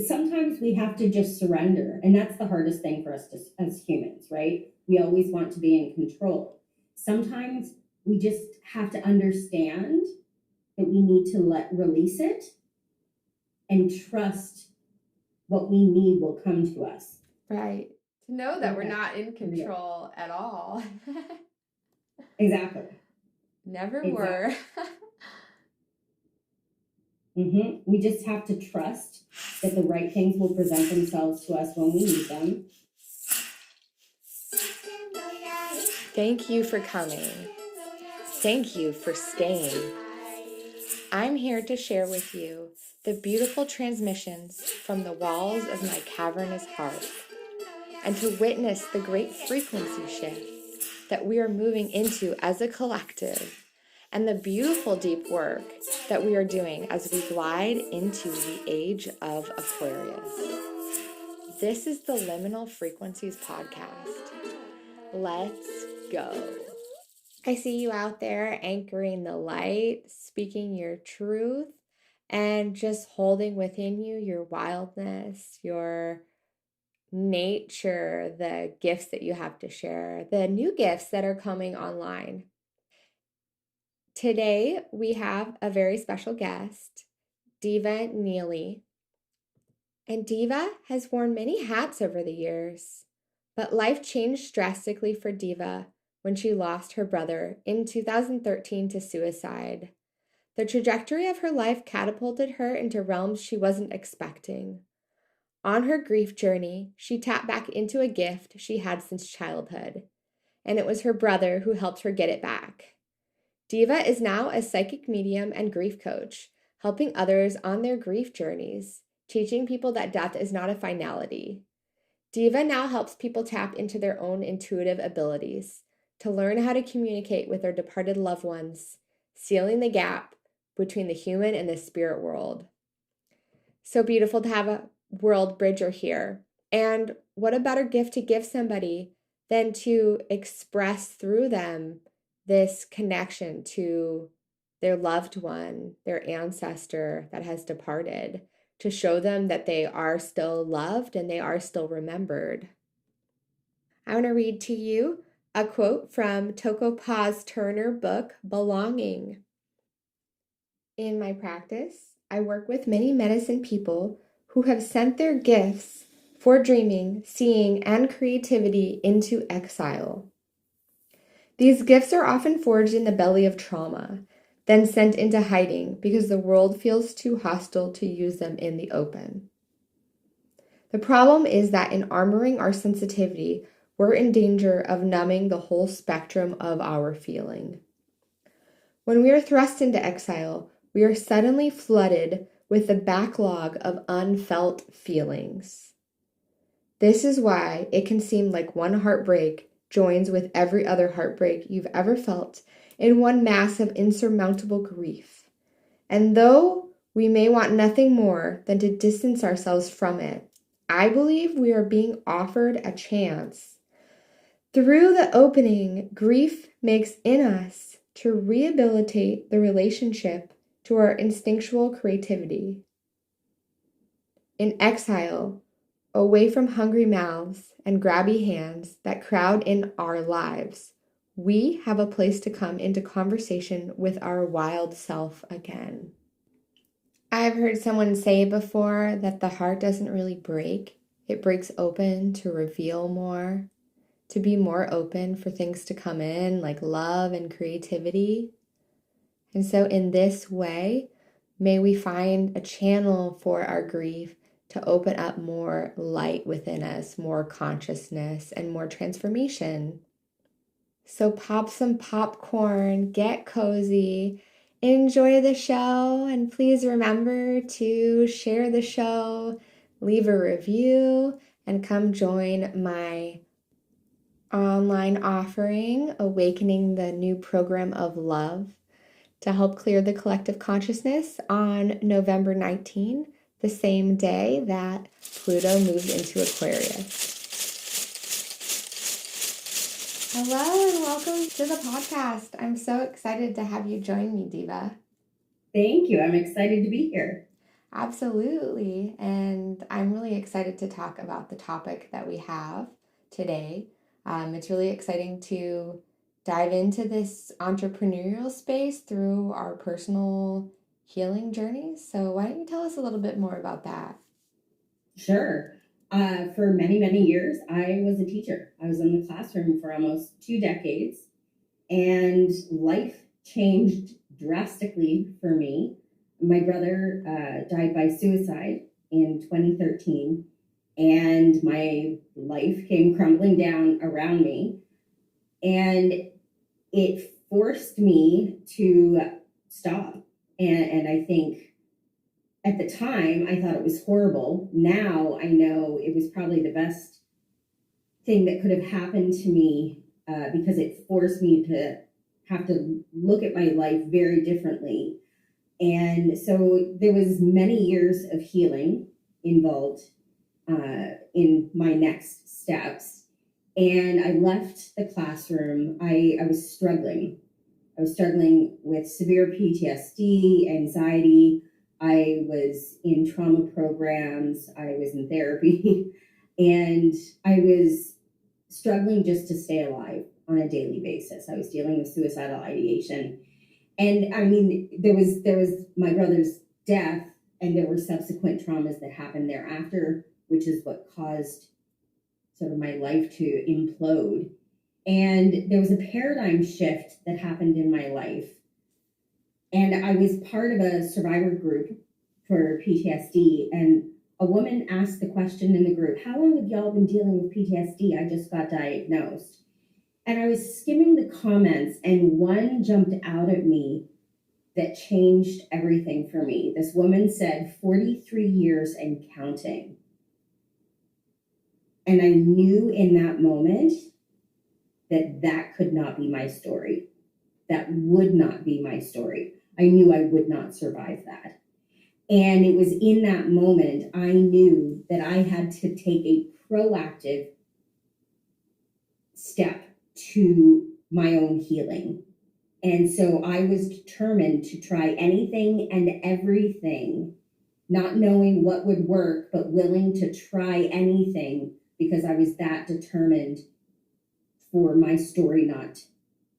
Sometimes we have to just surrender, and that's the hardest thing for us as humans, right? We always want to be in control. Sometimes we just have to understand that we need to release it and trust what we need will come to us. Right. To know that we're not in control at all. Exactly. Never were. We just have to trust that the right things will present themselves to us when we need them. Thank you for coming. Thank you for staying. I'm here to share with you the beautiful transmissions from the walls of my cavernous heart, and to witness the great frequency shift that we are moving into as a collective, and the beautiful deep work that we are doing as we glide into the age of Aquarius. This is the Liminal Frequencies podcast. Let's go. I see you out there anchoring the light, speaking your truth, and just holding within you your wildness, your nature, the gifts that you have to share, the new gifts that are coming online. Today, we have a very special guest, Deva Neely. And Deva has worn many hats over the years, but life changed drastically for Deva when she lost her brother in 2013 to suicide. The trajectory of her life catapulted her into realms she wasn't expecting. On her grief journey, she tapped back into a gift she had since childhood, and it was her brother who helped her get it back. Deva is now a psychic medium and grief coach, helping others on their grief journeys, teaching people that death is not a finality. Deva now helps people tap into their own intuitive abilities to learn how to communicate with their departed loved ones, sealing the gap between the human and the spirit world. So beautiful to have a world bridger here. And what a better gift to give somebody than to express through them this connection to their loved one, their ancestor that has departed, to show them that they are still loved and they are still remembered. I want to read to you a quote from Toko Paz Turner book, Belonging. In my practice, I work with many medicine people who have sent their gifts for dreaming, seeing, and creativity into exile. These gifts are often forged in the belly of trauma, then sent into hiding because the world feels too hostile to use them in the open. The problem is that in armoring our sensitivity, we're in danger of numbing the whole spectrum of our feeling. When we are thrust into exile, we are suddenly flooded with the backlog of unfelt feelings. This is why it can seem like one heartbreak joins with every other heartbreak you've ever felt in one mass of insurmountable grief. And though we may want nothing more than to distance ourselves from it, I believe we are being offered a chance. Through the opening grief makes in us to rehabilitate the relationship to our instinctual creativity. In exile, away from hungry mouths and grabby hands that crowd in our lives, we have a place to come into conversation with our wild self again. I've heard someone say before that the heart doesn't really break. It breaks open to reveal more, to be more open for things to come in, like love and creativity. And so in this way, may we find a channel for our grief to open up more light within us, more consciousness, and more transformation. So pop some popcorn, get cozy, enjoy the show, and please remember to share the show, leave a review, and come join my online offering, Awakening the New Program of Love, to help clear the collective consciousness on November 19, the same day that Pluto moves into Aquarius. Hello and welcome to the podcast. I'm so excited to have you join me, Deva. Thank you. I'm excited to be here. Absolutely. And and I'm really excited to talk about the topic that we have today. It's really exciting to dive into this entrepreneurial space through our personal healing journeys. So why don't you tell us a little bit more about that? Sure. For many, many years, I was a teacher. I was in the classroom for almost 2 decades, and life changed drastically for me. My brother died by suicide in 2013, and my life came crumbling down around me. And it forced me to stop. And I think at the time, I thought it was horrible. Now I know it was probably the best thing that could have happened to me, because it forced me to have to look at my life very differently. And so there was many years of healing involved in my next steps. And I left the classroom. I was struggling. I was struggling with severe PTSD, anxiety. I was in trauma programs. I was in therapy. And I was struggling just to stay alive on a daily basis. I was dealing with suicidal ideation. And I mean, there was my brother's death, and there were subsequent traumas that happened thereafter, which is what caused sort of my life to implode. And there was a paradigm shift that happened in my life. And I was part of a survivor group for PTSD. And a woman asked the question in the group, "How long have y'all been dealing with PTSD? I just got diagnosed." And I was skimming the comments, and one jumped out at me that changed everything for me. This woman said, 43 years and counting. And I knew in that moment that that could not be my story. That would not be my story. I knew I would not survive that. And it was in that moment I knew that I had to take a proactive step to my own healing. And so I was determined to try anything and everything, not knowing what would work, but willing to try anything because I was that determined for my story not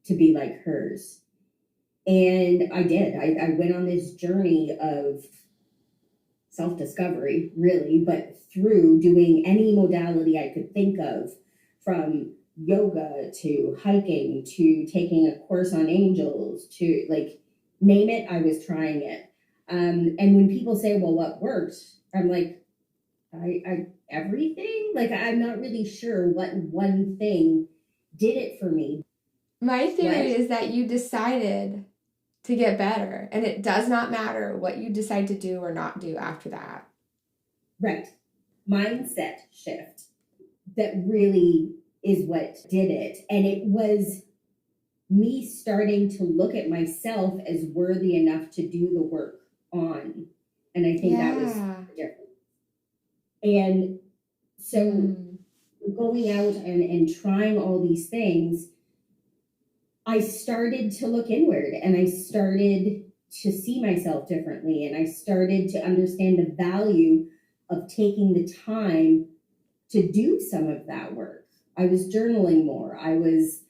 to be like hers. And I did. I went on this journey of self-discovery, really, but through doing any modality I could think of, from yoga to hiking to taking a course on angels to, like, name it, I was trying it. And when people say, well, what worked? I'm like, I everything? Like, I'm not really sure what one thing did it for me. My theory What? is that you decided to get better, and it does not matter what you decide to do or not do after that. Right. Mindset shift that really is what did it. And it was me starting to look at myself as worthy enough to do the work on. And I think that was different. And so going out and trying all these things, I started to look inward, and I started to see myself differently. And I started to understand the value of taking the time to do some of that work. I was journaling more. I was,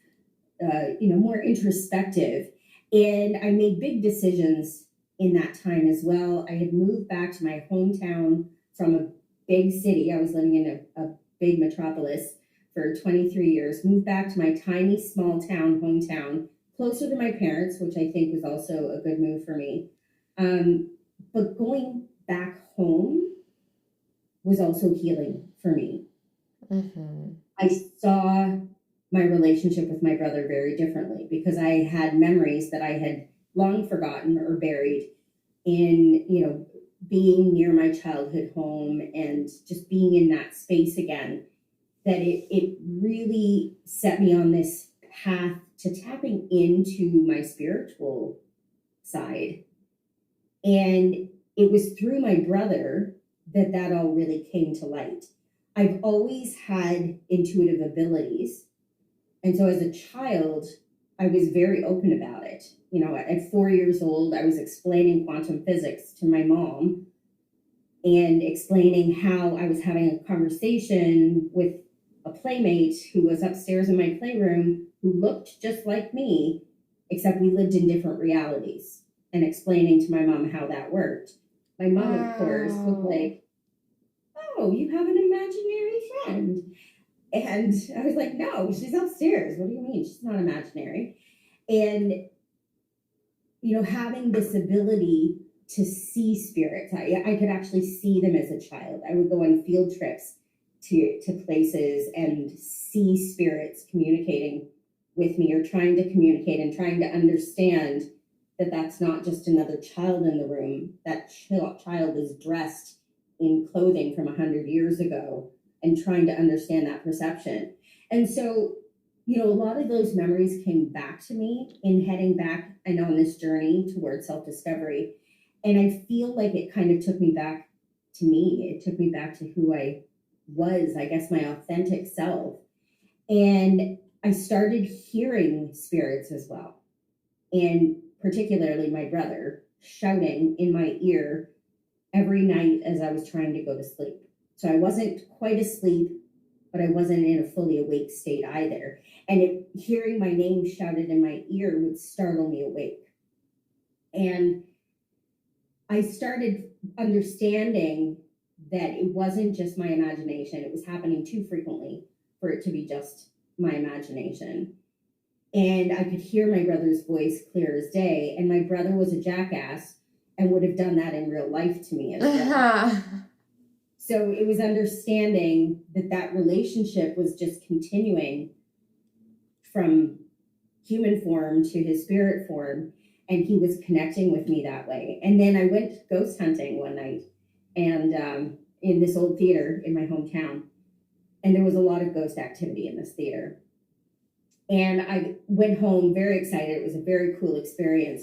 more introspective. And I made big decisions in that time as well. I had moved back to my hometown from a big city. I was living in a big metropolis for 23 years, moved back to my tiny small town, hometown, closer to my parents, which I think was also a good move for me. But going back home was also healing for me. Mm-hmm. I saw my relationship with my brother very differently because I had memories that I had long forgotten or buried in, being near my childhood home and just being in that space again, that it really set me on this path to tapping into my spiritual side. And it was through my brother that all really came to light. I've always had intuitive abilities. And so as a child, I was very open about it. At 4 years old, I was explaining quantum physics to my mom. and explaining how I was having a conversation with a playmate who was upstairs in my playroom who looked just like me, except we lived in different realities, and explaining to my mom how that worked. My mom, of course, was like, "Oh, you have an imaginary friend." And I was like, "No, she's upstairs. What do you mean? She's not imaginary." And, having this ability to see spirits, I could actually see them as a child. I would go on field trips to places and see spirits communicating with me or trying to communicate and trying to understand that that's not just another child in the room. That child is dressed in clothing from 100 years ago, and trying to understand that perception. And so, a lot of those memories came back to me in heading back and on this journey towards self-discovery. And I feel like it kind of took me back to me. It took me back to who I was, I guess, my authentic self. And I started hearing spirits as well. And particularly my brother shouting in my ear every night as I was trying to go to sleep. So I wasn't quite asleep, but I wasn't in a fully awake state either. And hearing my name shouted in my ear would startle me awake. And I started understanding that it wasn't just my imagination. It was happening too frequently for it to be just my imagination. And I could hear my brother's voice clear as day. And my brother was a jackass and would have done that in real life to me as well. So it was understanding that relationship was just continuing from human form to his spirit form. And he was connecting with me that way. And then I went ghost hunting one night, and in this old theater in my hometown. And there was a lot of ghost activity in this theater. And I went home very excited. It was a very cool experience.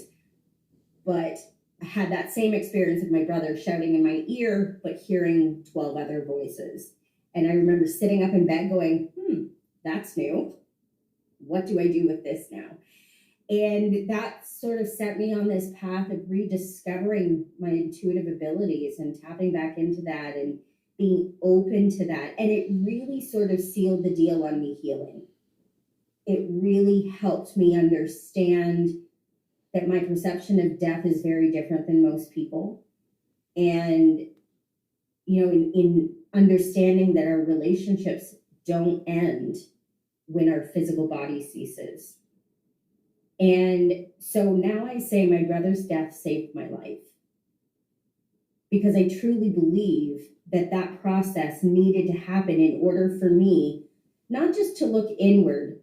But I had that same experience of my brother shouting in my ear, but hearing 12 other voices. And I remember sitting up in bed going, that's new. What do I do with this now? And that sort of set me on this path of rediscovering my intuitive abilities and tapping back into that and being open to that. And it really sort of sealed the deal on me healing. It really helped me understand that my perception of death is very different than most people. And, in understanding that our relationships don't end when our physical body ceases. And so now I say my brother's death saved my life, because I truly believe that process needed to happen in order for me not just to look inward,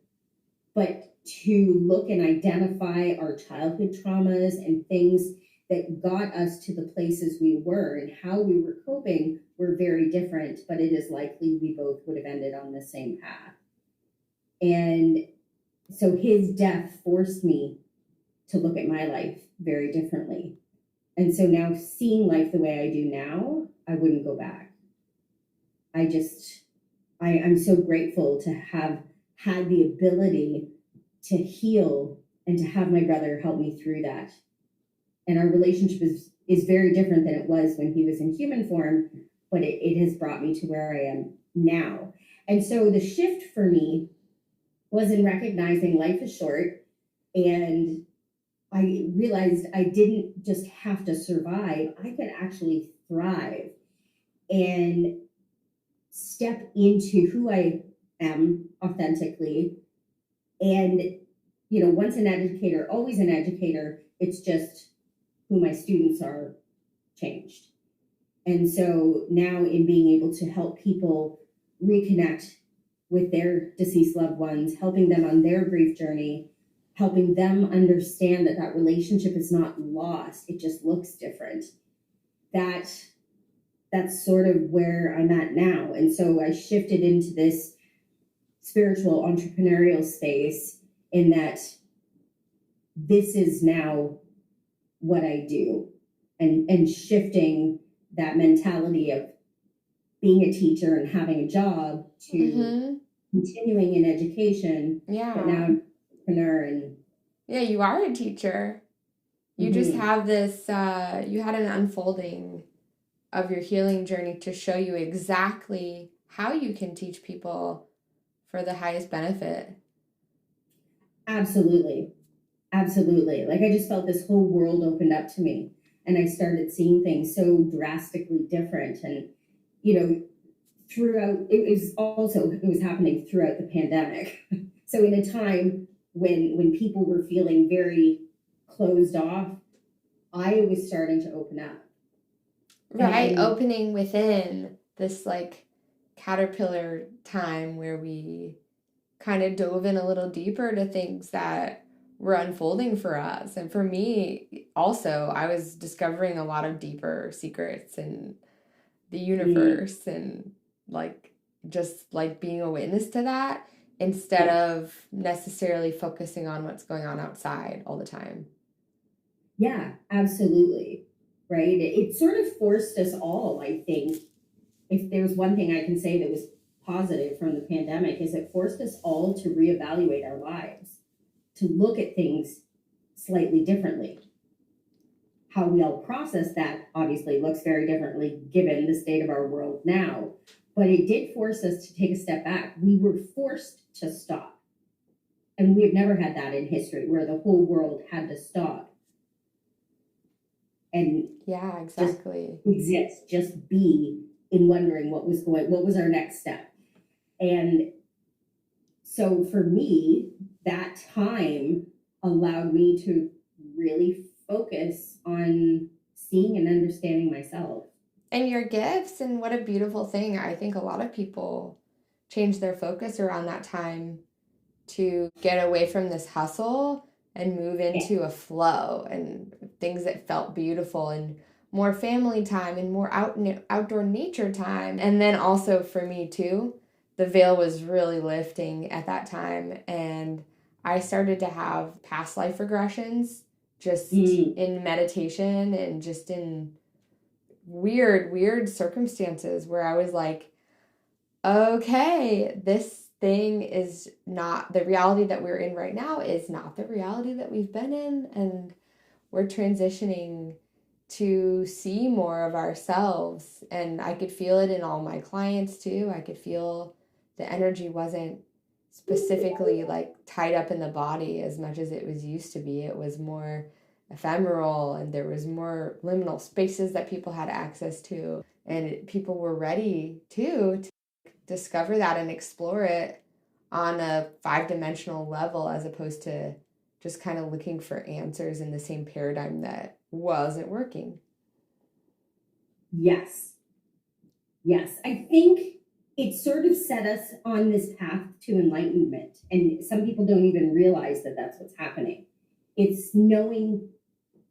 but to look and identify our childhood traumas and things that got us to the places we were, and how we were coping were very different, but it is likely we both would have ended on the same path. And so his death forced me to look at my life very differently. And so now, seeing life the way I do now, I wouldn't go back. I'm so grateful to have had the ability to heal and to have my brother help me through that. And our relationship is very different than it was when he was in human form, but it has brought me to where I am now. And so the shift for me was in recognizing life is short, and I realized I didn't just have to survive, I could actually thrive and step into who I am authentically. And, once an educator, always an educator, it's just who my students are changed. And so now, in being able to help people reconnect with their deceased loved ones, helping them on their grief journey, helping them understand that relationship is not lost, it just looks different. That's sort of where I'm at now. And so I shifted into this spiritual entrepreneurial space, in that this is now what I do, and shifting that mentality of being a teacher and having a job to continuing in education. Yeah. But now I'm an entrepreneur. And yeah, you are a teacher. You just have this, you had an unfolding of your healing journey to show you exactly how you can teach people for the highest benefit. Absolutely. Absolutely. Like I just felt this whole world opened up to me and I started seeing things so drastically different. And, you know, throughout, it was happening throughout the pandemic. So in a time when people were feeling very closed off, I was starting to open up. Right. And opening within this like caterpillar time where we kind of dove in a little deeper to things that were unfolding for us. And for me, also, I was discovering a lot of deeper secrets in the universe and like just like being a witness to that instead of necessarily focusing on what's going on outside all the time. yeah, absolutely. Right. It sort of forced us all, I think. If there's one thing I can say that was positive from the pandemic is it forced us all to reevaluate our lives, to look at things slightly differently. How we all process that obviously looks very differently given the state of our world now, but it did force us to take a step back. We were forced to stop. And we have never had that in history where the whole world had to stop and yeah, exactly. just exist, just be in wondering what was our next step. And so for me, that time allowed me to really focus on seeing and understanding myself. And your gifts, and what a beautiful thing. I think a lot of people change their focus around that time to get away from this hustle and move into a flow and things that felt beautiful and more family time and more outdoor nature time. And then also for me too, the veil was really lifting at that time, and I started to have past life regressions just in meditation and just in weird circumstances where I was like, okay, this thing is not the reality that we're in right now, is not the reality that we've been in, and we're transitioning to see more of ourselves. And I could feel it in all my clients too. I could feel the energy wasn't specifically like tied up in the body as much as it was used to be. It was more ephemeral, and there was more liminal spaces that people had access to, and people were ready to discover that and explore it on a 5-dimensional level, as opposed to just kind of looking for answers in the same paradigm that wasn't working. Yes. I think it sort of set us on this path to enlightenment. And some people don't even realize that that's what's happening. It's knowing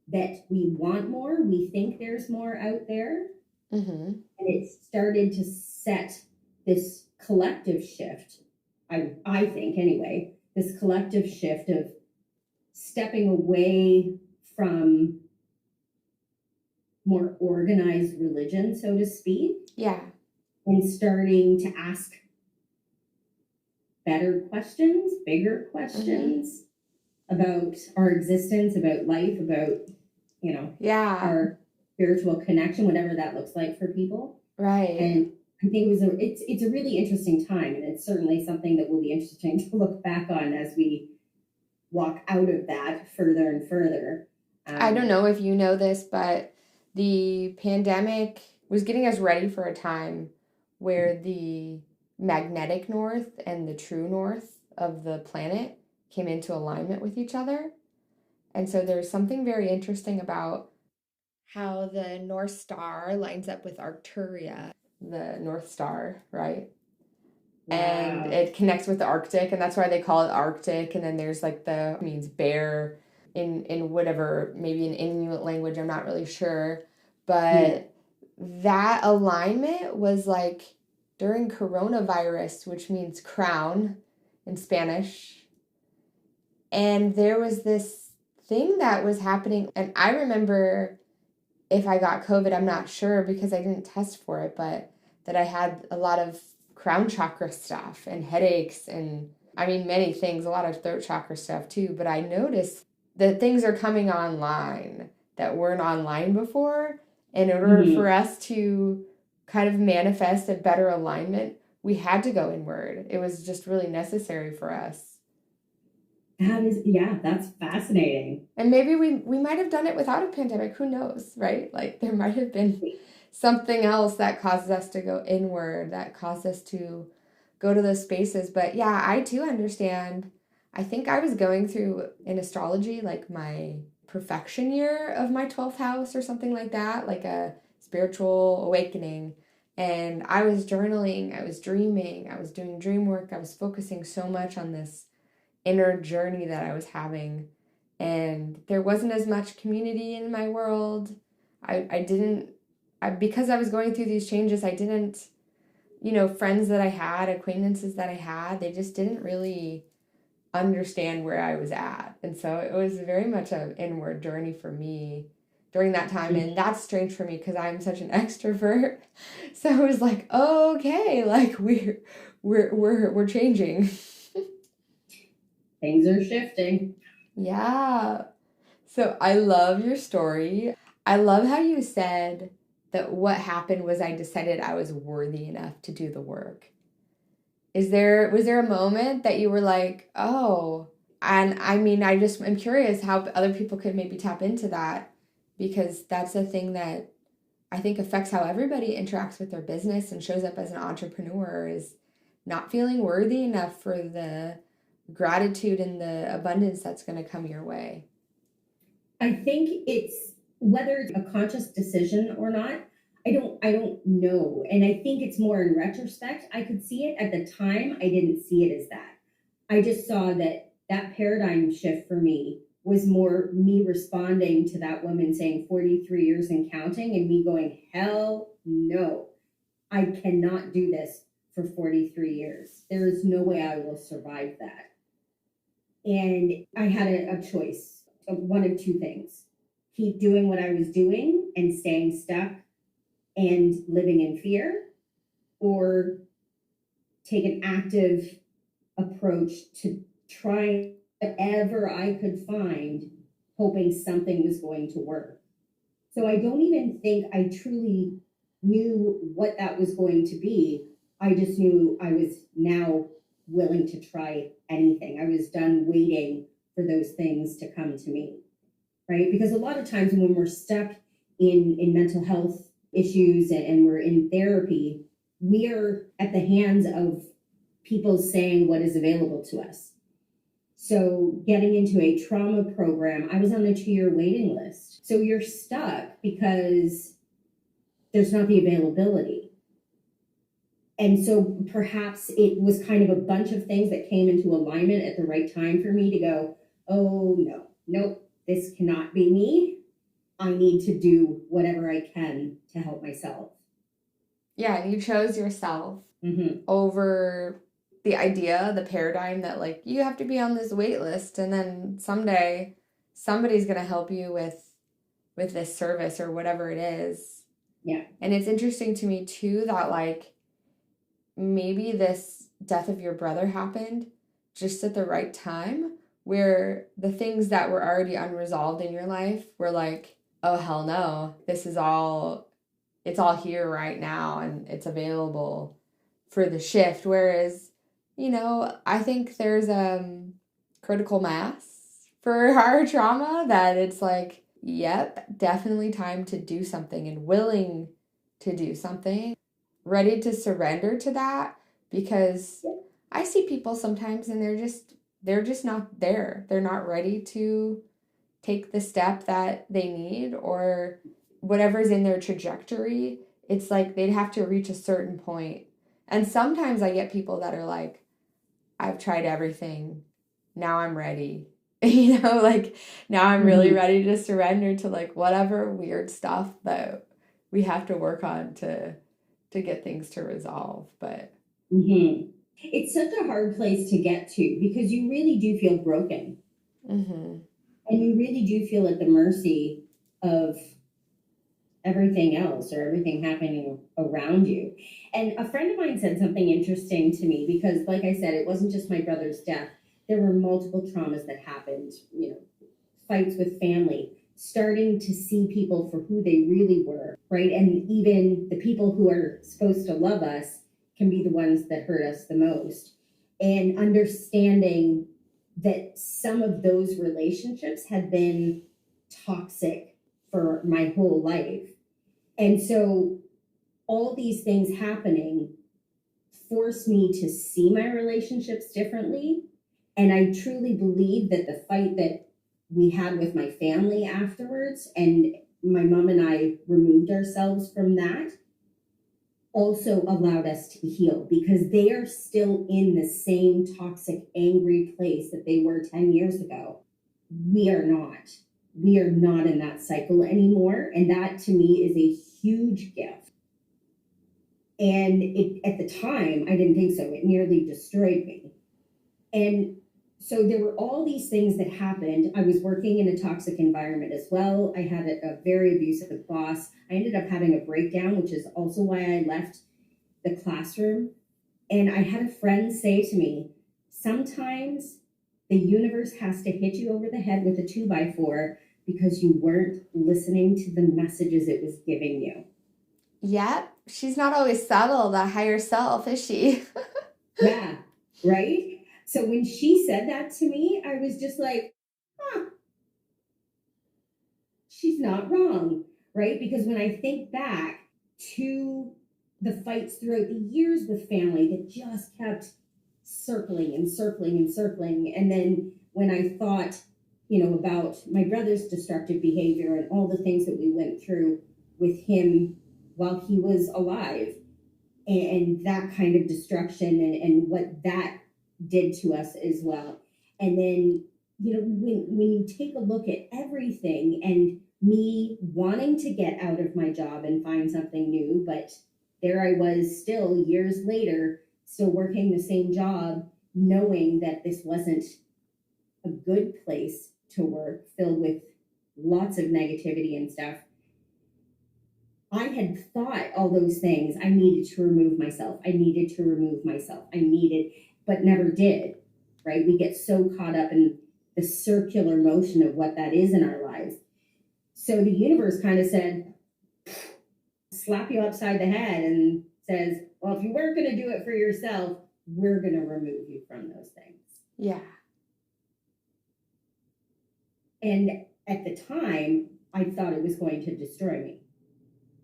that we want more, we think there's more out there. And it started to set this collective shift, I think anyway, this collective shift of stepping away from more organized religion, so to speak. Yeah. And starting to ask better questions, bigger questions about our existence, about life, about, our spiritual connection, whatever that looks like for people. Right. And I think it's a really interesting time, and it's certainly something that will be interesting to look back on as we walk out of that further and further. I don't know if you know this, but the pandemic was getting us ready for a time where the magnetic north and the true north of the planet came into alignment with each other. And so there's something very interesting about how the North Star lines up with Arcturia, the North Star, right? Wow. And it connects with the Arctic, and that's why they call it Arctic. And then there's like means bear in whatever, maybe in Inuit language, I'm not really sure. But that alignment was like during coronavirus, which means crown in Spanish. And there was this thing that was happening. And I remember, if I got COVID, I'm not sure because I didn't test for it, but that I had a lot of crown chakra stuff and headaches and many things, a lot of throat chakra stuff too. But I noticed that things are coming online that weren't online before. In order for us to kind of manifest a better alignment, we had to go inward. It was just really necessary for us. That's fascinating. And maybe we might have done it without a pandemic. Who knows, right? Like there might have been something else that causes us to go inward, that caused us to go to those spaces. But yeah, I too understand. I think I was going through in astrology like my perfection year of my 12th house or something like that, like a spiritual awakening. And I was journaling, I was dreaming, I was doing dream work, I was focusing so much on this inner journey that I was having. And there wasn't as much community in my world. Because I was going through these changes, I didn't, friends that I had, acquaintances that I had, they just didn't really understand where I was at. And so it was very much an inward journey for me during that time. And that's strange for me because I'm such an extrovert. So it was like, okay, like we're changing. Things are shifting. Yeah. So I love your story. I love how you said that what happened was I decided I was worthy enough to do the work. Was there a moment that you were like, oh, and I mean, I'm curious how other people could maybe tap into that, because that's a thing that I think affects how everybody interacts with their business and shows up as an entrepreneur, is not feeling worthy enough for the gratitude and the abundance that's going to come your way. I think it's whether it's a conscious decision or not. I don't know. And I think it's more in retrospect. I could see it at the time. I didn't see it as that. I just saw that paradigm shift for me was more me responding to that woman saying 43 years and counting, and me going, hell no, I cannot do this for 43 years. There is no way I will survive that. And I had a choice of one of two things: keep doing what I was doing and staying stuck and living in fear, or take an active approach to try whatever I could find, hoping something was going to work. So I don't even think I truly knew what that was going to be. I just knew I was now willing to try anything. I was done waiting for those things to come to me, right? Because a lot of times when we're stuck in mental health issues and we're in therapy, we are at the hands of people saying what is available to us. So getting into a trauma program, I was on the 2-year waiting list. So you're stuck because there's not the availability. And so perhaps it was kind of a bunch of things that came into alignment at the right time for me to go, oh no, nope, this cannot be me. I need to do whatever I can to help myself. Yeah, you chose yourself over the idea, the paradigm that like you have to be on this wait list and then someday somebody's going to help you with this service or whatever it is. Yeah. And it's interesting to me too that like maybe this death of your brother happened just at the right time, where the things that were already unresolved in your life were like, oh hell no, it's all here right now and it's available for the shift. Whereas, I think there's critical mass for our trauma that it's like, yep, definitely time to do something and willing to do something, ready to surrender to that. Because I see people sometimes and they're just not there. They're not ready to take the step that they need, or whatever's in their trajectory. It's like they'd have to reach a certain point. And sometimes I get people that are like, I've tried everything. Now I'm ready. Like now I'm really ready to surrender to like whatever weird stuff that we have to work on to get things to resolve. But it's such a hard place to get to, because you really do feel broken. And you really do feel at the mercy of everything else or everything happening around you. And a friend of mine said something interesting to me, because like I said, it wasn't just my brother's death. There were multiple traumas that happened, fights with family. starting to see people for who they really were, right? And even the people who are supposed to love us can be the ones that hurt us the most. And understanding that some of those relationships had been toxic for my whole life. And so all these things happening forced me to see my relationships differently. And I truly believe that the fight that we had with my family afterwards, and my mom and I removed ourselves from that, also allowed us to heal, because they are still in the same toxic, angry place that they were 10 years ago. We are not. We are not in that cycle anymore. And that to me is a huge gift. And at the time, I didn't think so. It nearly destroyed me. And so there were all these things that happened. I was working in a toxic environment as well. I had a very abusive boss. I ended up having a breakdown, which is also why I left the classroom. And I had a friend say to me, sometimes the universe has to hit you over the head with a 2x4 because you weren't listening to the messages it was giving you. Yep. She's not always subtle, that higher self, is she? Yeah, right? So when she said that to me, I was just like, huh, she's not wrong, right? Because when I think back to the fights throughout the years with family that just kept circling and circling and circling. And then when I thought, about my brother's destructive behavior and all the things that we went through with him while he was alive, and that kind of destruction and what that did to us as well. And then, when you take a look at everything, and me wanting to get out of my job and find something new, but there I was still years later, still working the same job, knowing that this wasn't a good place to work, filled with lots of negativity and stuff. I had thought all those things. I needed to remove myself. I needed, but never did, right? We get so caught up in the circular motion of what that is in our lives. So the universe kind of said, slap you upside the head and says, well, if you weren't going to do it for yourself, we're going to remove you from those things. Yeah. And at the time, I thought it was going to destroy me.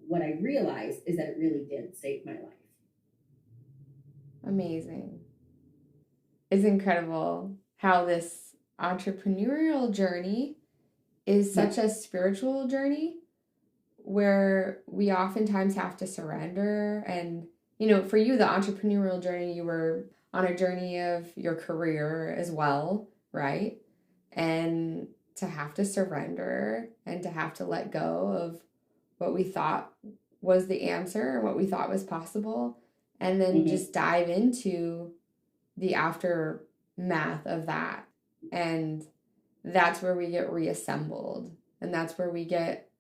What I realized is that it really did save my life. Amazing. It's incredible how this entrepreneurial journey is such a spiritual journey where we oftentimes have to surrender. And, for you, the entrepreneurial journey, you were on a journey of your career as well, right? And to have to surrender and to have to let go of what we thought was the answer and what we thought was possible, and then just dive into the aftermath of that. And that's where we get reassembled, and that's where we get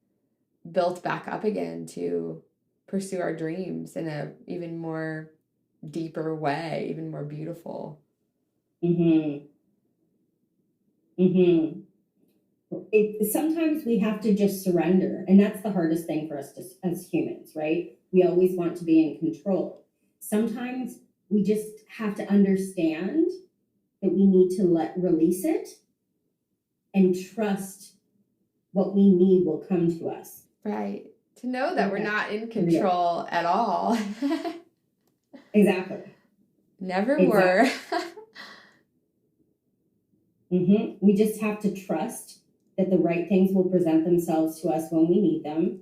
built back up again to pursue our dreams in a even more deeper way, even more beautiful. Sometimes we have to just surrender, and that's the hardest thing for us as humans, right? We always want to be in control. Sometimes we just have to understand that we need to release it and trust what we need will come to us. Right. To know that we're not in control at all. Exactly. Never were. We just have to trust that the right things will present themselves to us when we need them,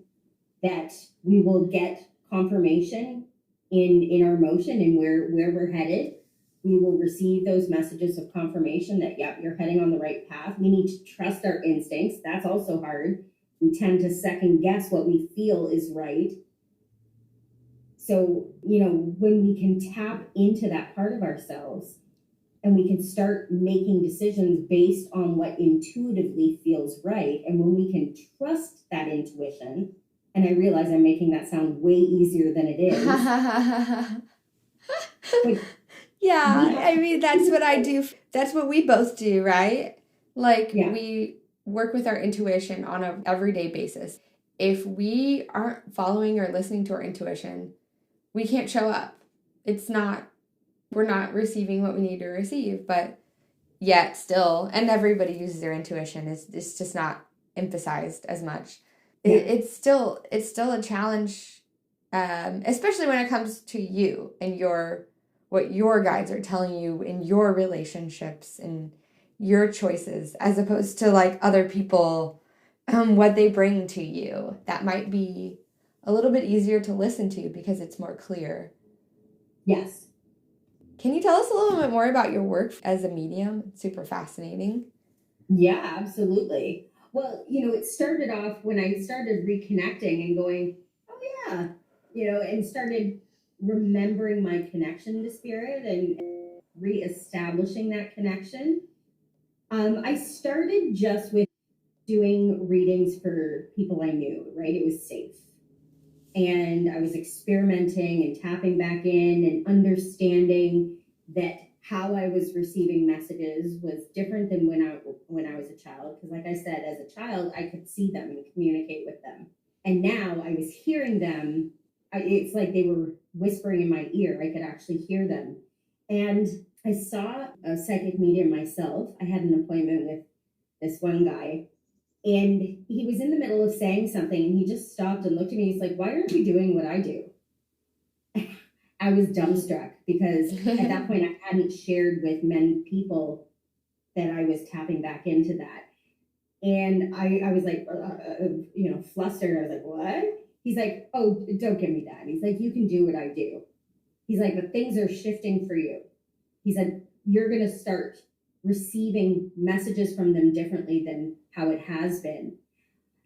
that we will get confirmation in our motion and where we're headed. We will receive those messages of confirmation that, yep, you're heading on the right path. We need to trust our instincts. That's also hard. We tend to second guess what we feel is right. So, when we can tap into that part of ourselves and we can start making decisions based on what intuitively feels right, and when we can trust that intuition, and I realize I'm making that sound way easier than it is. Yeah, I mean, that's what I do. That's what we both do, right? Like, we work with our intuition on an everyday basis. If we aren't following or listening to our intuition, we can't show up. We're not receiving what we need to receive, but yet still, and everybody uses their intuition, it's just not emphasized as much. Yeah. It's still a challenge, especially when it comes to you and what your guides are telling you in your relationships and your choices, as opposed to like other people, what they bring to you. That might be a little bit easier to listen to because it's more clear. Yes. Can you tell us a little bit more about your work as a medium? It's super fascinating. Yeah, absolutely. Well, it started off when I started reconnecting and going, oh yeah, and started remembering my connection to spirit and reestablishing that connection. I started just with doing readings for people I knew, right? It was safe. And I was experimenting and tapping back in and understanding that how I was receiving messages was different than when I was a child. Because like I said, as a child, I could see them and communicate with them. And now I was hearing them. It's like they were whispering in my ear. I could actually hear them. And I saw a psychic medium myself. I had an appointment with this one guy. And he was in the middle of saying something and he just stopped and looked at me. He's like, why aren't you doing what I do? I was dumbstruck because at that point I hadn't shared with many people that I was tapping back into that. And I was like, flustered. I was like, what? He's like, oh, don't give me that. He's like, you can do what I do. He's like, but things are shifting for you. He said, you're going to start receiving messages from them differently than how it has been.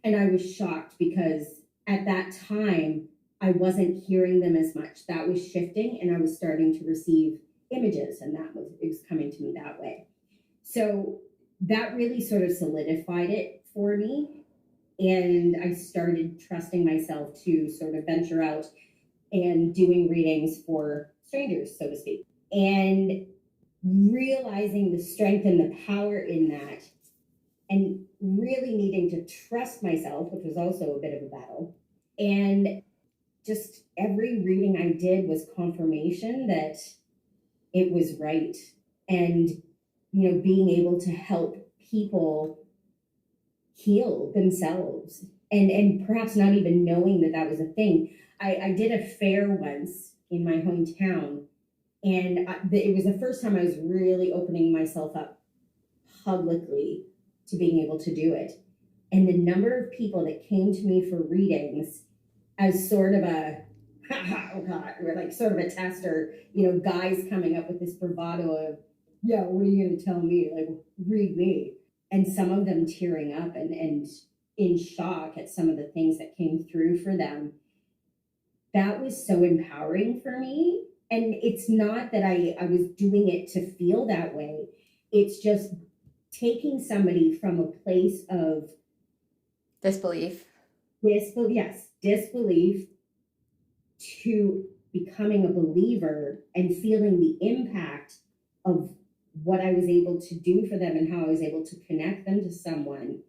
And I was shocked because at that time, I wasn't hearing them as much. That was shifting and I was starting to receive images and it was coming to me that way. So that really sort of solidified it for me. And I started trusting myself to sort of venture out and doing readings for strangers, so to speak. And realizing the strength and the power in that and really needing to trust myself, which was also a bit of a battle. And just every reading I did was confirmation that it was right. And, being able to help people heal themselves and perhaps not even knowing that was a thing. I did a fair once in my hometown. And it was the first time I was really opening myself up publicly to being able to do it. And the number of people that came to me for readings as sort of a, oh God, or like sort of a tester, guys coming up with this bravado of, yeah, what are you going to tell me? Like, read me. And some of them tearing up and in shock at some of the things that came through for them. That was so empowering for me. And it's not that I was doing it to feel that way. It's just taking somebody from a place of disbelief to becoming a believer and feeling the impact of what I was able to do for them and how I was able to connect them to someone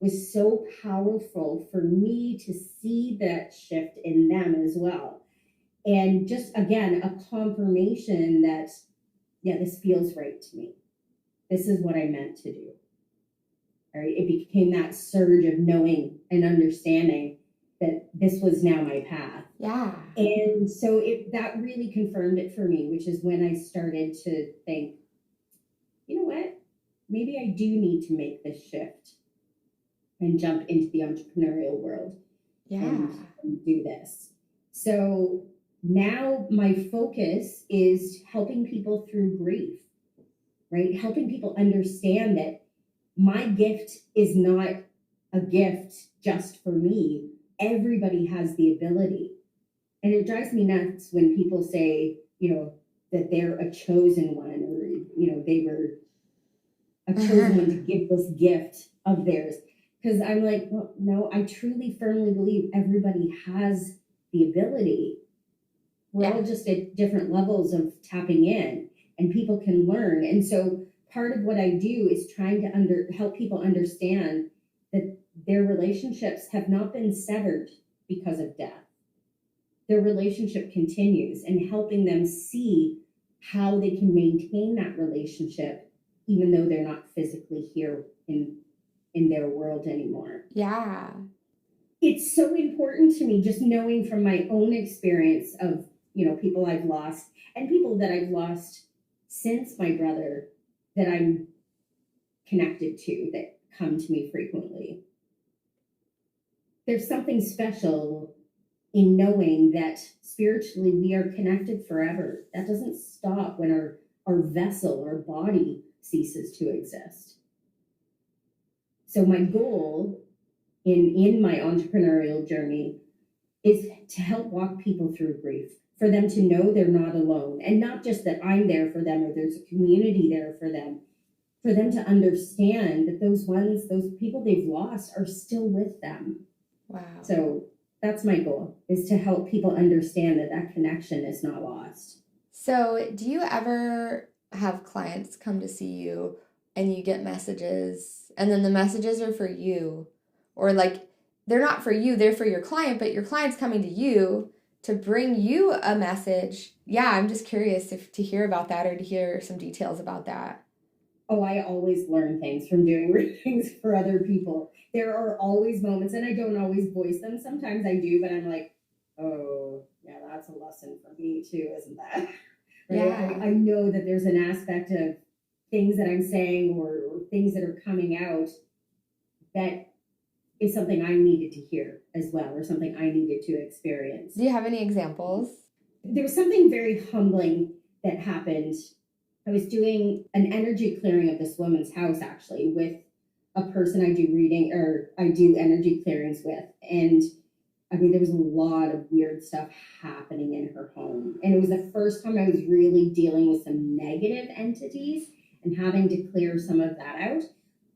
was so powerful for me to see that shift in them as well. And just, again, a confirmation that, yeah, this feels right to me. This is what I meant to do. All right. It became that surge of knowing and understanding that this was now my path. Yeah. And so that really confirmed it for me, which is when I started to think, you know what? Maybe I do need to make this shift and jump into the entrepreneurial world and do this. So now my focus is helping people through grief, right? Helping people understand that my gift is not a gift just for me. Everybody has the ability. And it drives me nuts when people say, that they're a chosen one or, they were a chosen one to give this gift of theirs. Because I'm like, well, no, I truly, firmly believe everybody has the ability. We're all just at different levels of tapping in and people can learn. And so part of what I do is trying to help people understand that their relationships have not been severed because of death. Their relationship continues, and helping them see how they can maintain that relationship even though they're not physically here in their world anymore. Yeah. It's so important to me, just knowing from my own experience of, people I've lost and people that I've lost since my brother that I'm connected to, that come to me frequently. There's something special in knowing that spiritually we are connected forever. That doesn't stop when our vessel, our body ceases to exist. So my goal in my entrepreneurial journey is to help walk people through grief, for them to know they're not alone, and not just that I'm there for them or there's a community there for them to understand that those people they've lost are still with them. Wow. So that's my goal, is to help people understand that connection is not lost. So do you ever have clients come to see you and you get messages and then the messages are for you, or like they're not for you, they're for your client, but your client's coming to you to bring you a message? Yeah, I'm just curious to hear about that, or to hear some details about that. Oh, I always learn things from doing readings for other people. There are always moments, and I don't always voice them. Sometimes I do, but I'm like, oh, yeah, that's a lesson for me too, isn't that? Right? Yeah. I know that there's an aspect of things that I'm saying or things that are coming out that is something I needed to hear as well, or something I needed to experience. Do you have any examples? There was something very humbling that happened. I was doing an energy clearing of this woman's house, actually, with a person I do energy clearings with. And I mean, there was a lot of weird stuff happening in her home. And it was the first time I was really dealing with some negative entities and having to clear some of that out.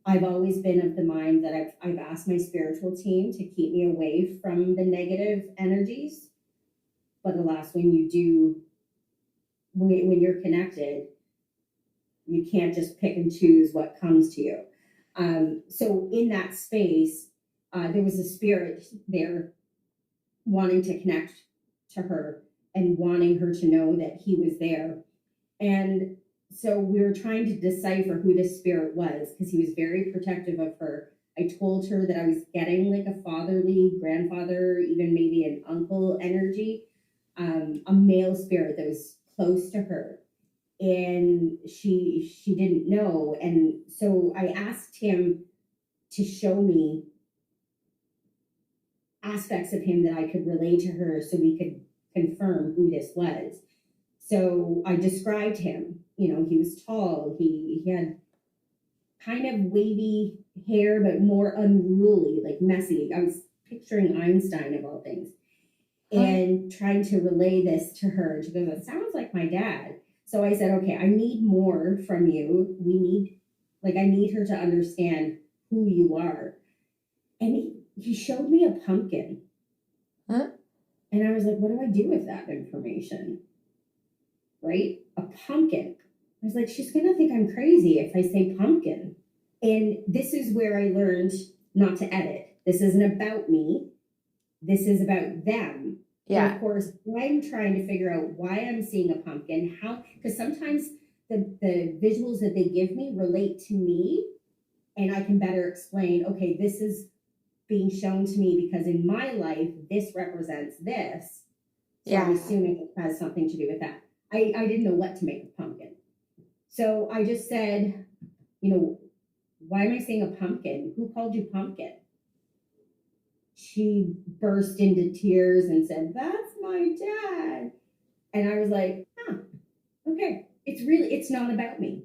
I've always been of the mind that I've asked my spiritual team to keep me away from the negative energies. But alas, when you're connected, you can't just pick and choose what comes to you. So in that space, there was a spirit there wanting to connect to her and wanting her to know that he was there. And so we were trying to decipher who this spirit was, because he was very protective of her. I told her that I was getting like a fatherly grandfather, even maybe an uncle energy, a male spirit that was close to her. And she didn't know. And so I asked him to show me aspects of him that I could relay to her so we could confirm who this was. So I described him. He was tall. He had kind of wavy hair, but more unruly, like messy. I was picturing Einstein of all things, and trying to relay this to her. She goes, "It sounds like my dad." So I said, "Okay, I need more from you. I need her to understand who you are." And he showed me a pumpkin. Huh? And I was like, what do I do with that information? Right? A pumpkin. I was like, she's going to think I'm crazy if I say pumpkin. And this is where I learned not to edit. This isn't about me. This is about them. Yeah. And of course, I'm trying to figure out why I'm seeing a pumpkin, because sometimes the visuals that they give me relate to me, and I can better explain, okay, this is being shown to me because in my life, this represents this. So Yeah. I'm assuming it has something to do with that. I didn't know what to make of pumpkin. So I just said, why am I saying a pumpkin? Who called you pumpkin? She burst into tears and said, "That's my dad." And I was like, okay. It's not about me.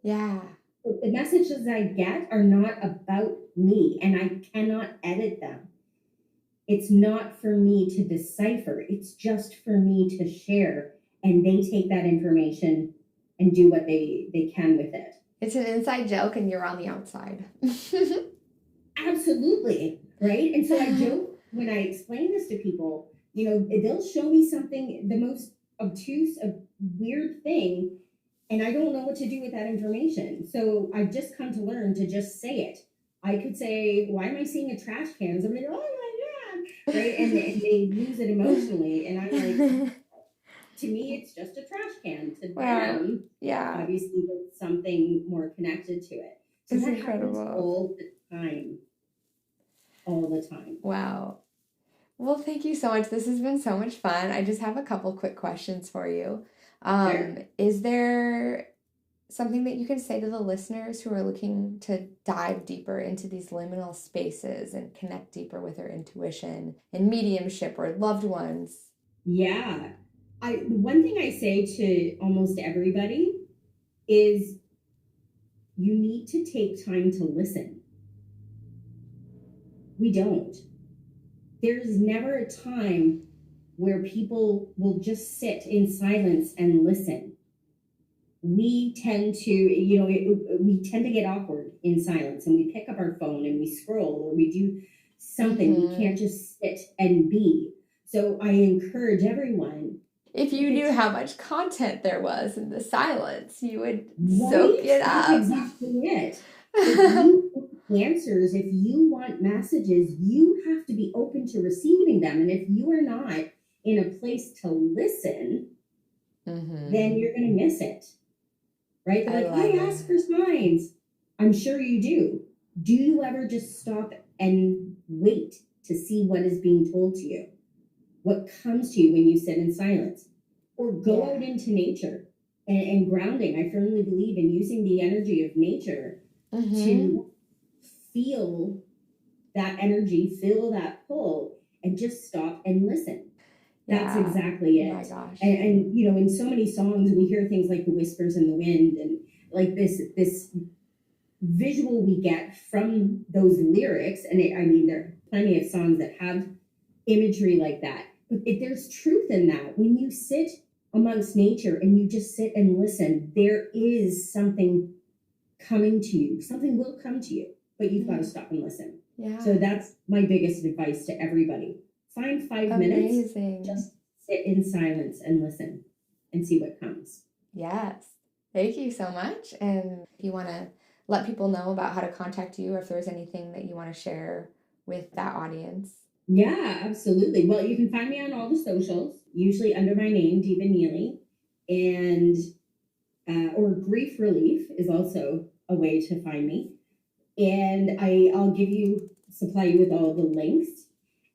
Yeah. The messages I get are not about me, and I cannot edit them. It's not for me to decipher. It's just for me to share, and they take that information and do what they can with it. It's an inside joke and you're on the outside. Absolutely. Right? And so I joke when I explain this to people, they'll show me something, the most obtuse, weird thing, and I don't know what to do with that information. So I've just come to learn to just say it. I could say, why am I seeing a trash can? Somebody, oh my God, right? And they lose it emotionally. And I'm like, to me, it's just a trash can. To Wow. them, Yeah. obviously, there's something more connected to it. So It's that happens incredible. all the time. All the time. Wow. Well, thank you so much. This has been so much fun. I just have a couple quick questions for you. Sure. Is there something that you can say to the listeners who are looking to dive deeper into these liminal spaces and connect deeper with their intuition and mediumship or loved ones? Yeah. One thing I say to almost everybody is you need to take time to listen. We don't. There's never a time where people will just sit in silence and listen. We tend to, we tend to get awkward in silence, and we pick up our phone and we scroll or we do something. We can't just sit and be. So I encourage everyone. If you knew how much content there was in the silence, you would Right? soak it up. That's exactly it. If you want answers, if you want messages, you have to be open to receiving them. And if you are not in a place to listen, then you're going to miss it. Right? They're like, I ask for signs. I'm sure you do. Do you ever just stop and wait to see what is being told to you? What comes to you when you sit in silence? Or go out into nature and grounding. I firmly believe in using the energy of nature to feel that energy, feel that pull, and just stop and listen. That's exactly it. Oh my gosh. And in so many songs we hear things like the whispers in the wind, and like this visual we get from those lyrics. And there are plenty of songs that have imagery like that. But there's truth in that. When you sit amongst nature and you just sit and listen, there is something coming to you. Something will come to you, but you've got to stop and listen. Yeah. So that's my biggest advice to everybody. Find 5 minutes, just sit in silence and listen and see what comes. Yes. Thank you so much. And if you want to let people know about how to contact you, or if there's anything that you want to share with that audience. Yeah, absolutely. Well, you can find me on all the socials, usually under my name, Deva Neely, and or Grief Relief is also a way to find me. And I'll supply you with all the links.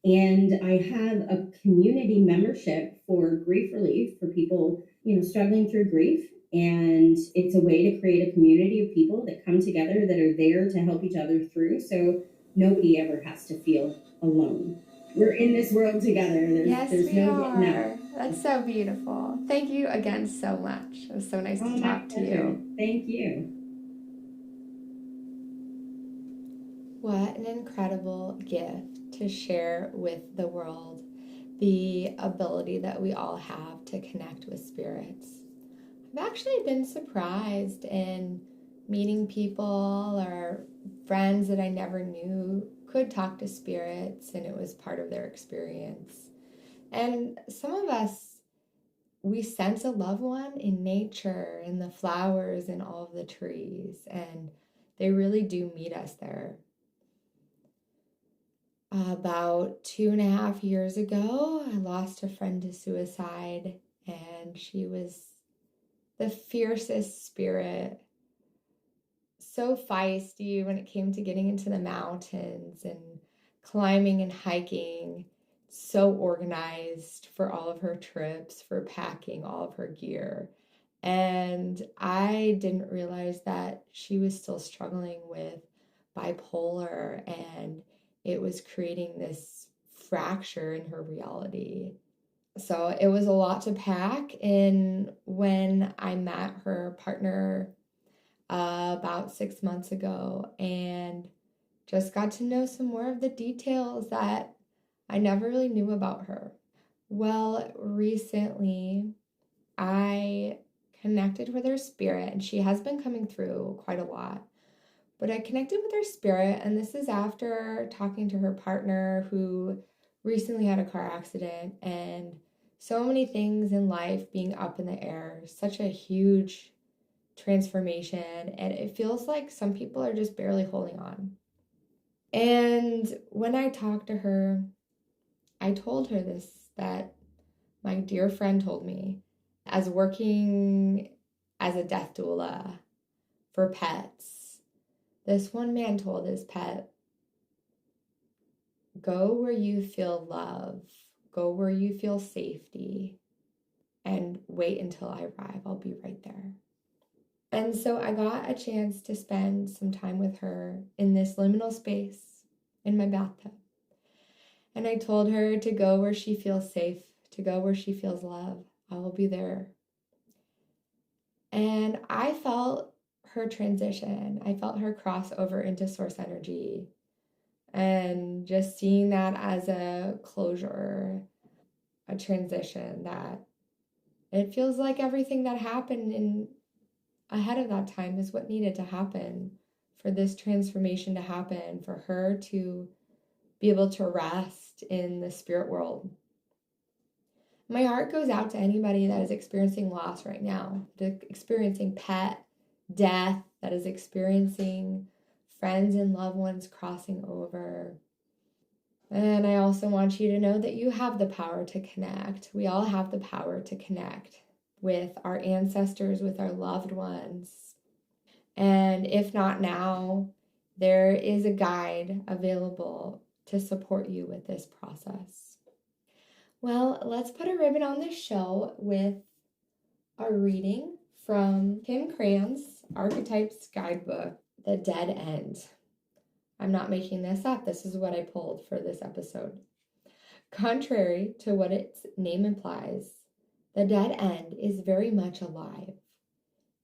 And I have a community membership for grief relief for people, struggling through grief. And it's a way to create a community of people that come together, that are there to help each other through. So nobody ever has to feel alone. We're in this world together. There's no getting out. That's so beautiful. Thank you again so much. It was so nice to talk to you. Thank you. What an incredible gift to share with the world, the ability that we all have to connect with spirits. I've actually been surprised in meeting people or friends that I never knew could talk to spirits, and it was part of their experience. And some of us, we sense a loved one in nature, in the flowers, in all of the trees, and they really do meet us there. About 2.5 years ago, I lost a friend to suicide, and she was the fiercest spirit, so feisty when it came to getting into the mountains and climbing and hiking, so organized for all of her trips, for packing all of her gear. And I didn't realize that she was still struggling with bipolar, and it was creating this fracture in her reality. So it was a lot to pack. And when I met her partner about 6 months ago and just got to know some more of the details that I never really knew about her. Well, recently I connected with her spirit, and she has been coming through quite a lot. But I connected with her spirit, and this is after talking to her partner who recently had a car accident, and so many things in life being up in the air, such a huge transformation, and it feels like some people are just barely holding on. And when I talked to her, I told her this, that my dear friend told me, as working as a death doula for pets, this one man told his pet, go where you feel love, go where you feel safety, and wait until I arrive. I'll be right there. And so I got a chance to spend some time with her in this liminal space in my bathtub. And I told her to go where she feels safe, to go where she feels love. I will be there. And I felt her transition. I felt her cross over into source energy. And just seeing that as a closure, a transition, that it feels like everything that happened in ahead of that time is what needed to happen for this transformation to happen, for her to be able to rest in the spirit world. My heart goes out to anybody that is experiencing loss right now, experiencing pet death, that is experiencing friends and loved ones crossing over. And I also want you to know that you have the power to connect. We all have the power to connect with our ancestors, with our loved ones. And if not now, there is a guide available to support you with this process. Well, let's put a ribbon on this show with a reading from Kim Cran's Archetypes Guidebook, The Dead End. I'm not making this up. This is what I pulled for this episode. Contrary to what its name implies, the dead end is very much alive.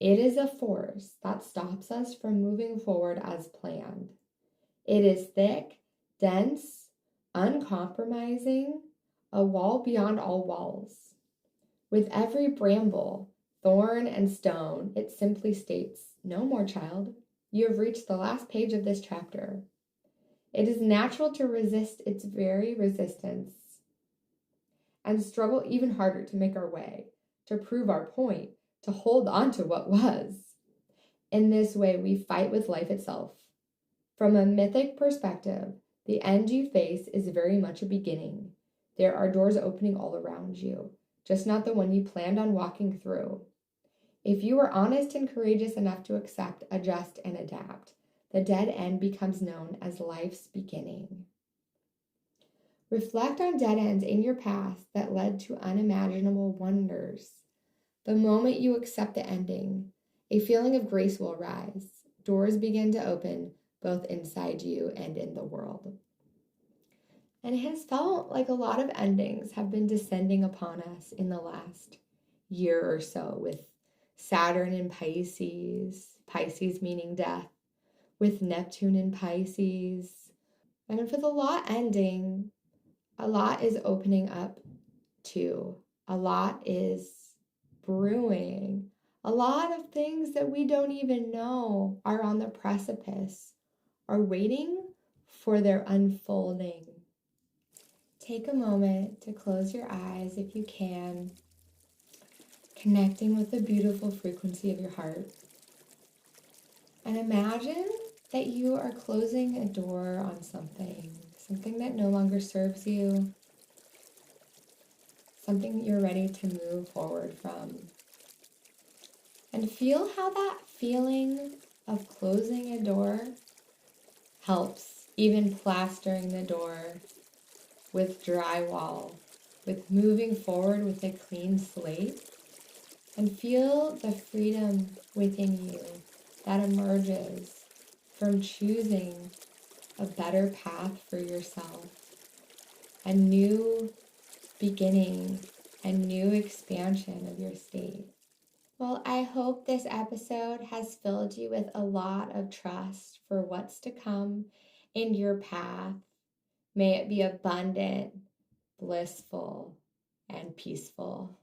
It is a force that stops us from moving forward as planned. It is thick, dense, uncompromising, a wall beyond all walls. With every bramble, thorn, and stone, it simply states, no more, child. You have reached the last page of this chapter. It is natural to resist its very resistance and struggle even harder to make our way, to prove our point, to hold on to what was. In this way, we fight with life itself. From a mythic perspective, the end you face is very much a beginning. There are doors opening all around you, just not the one you planned on walking through. If you are honest and courageous enough to accept, adjust, and adapt, the dead end becomes known as life's beginning. Reflect on dead ends in your past that led to unimaginable wonders. The moment you accept the ending, a feeling of grace will arise. Doors begin to open, both inside you and in the world. And it has felt like a lot of endings have been descending upon us in the last year or so, with Saturn in Pisces, Pisces meaning death, with Neptune in Pisces. And with a lot ending, a lot is opening up too. A lot is brewing. A lot of things that we don't even know are on the precipice, are waiting for their unfolding. Take a moment to close your eyes if you can, connecting with the beautiful frequency of your heart. And imagine that you are closing a door on something that no longer serves you, something you're ready to move forward from. And feel how that feeling of closing a door helps, even plastering the door with drywall, with moving forward with a clean slate. And feel the freedom within you that emerges from choosing a better path for yourself, a new beginning, a new expansion of your state. Well, I hope this episode has filled you with a lot of trust for what's to come in your path. May it be abundant, blissful, and peaceful.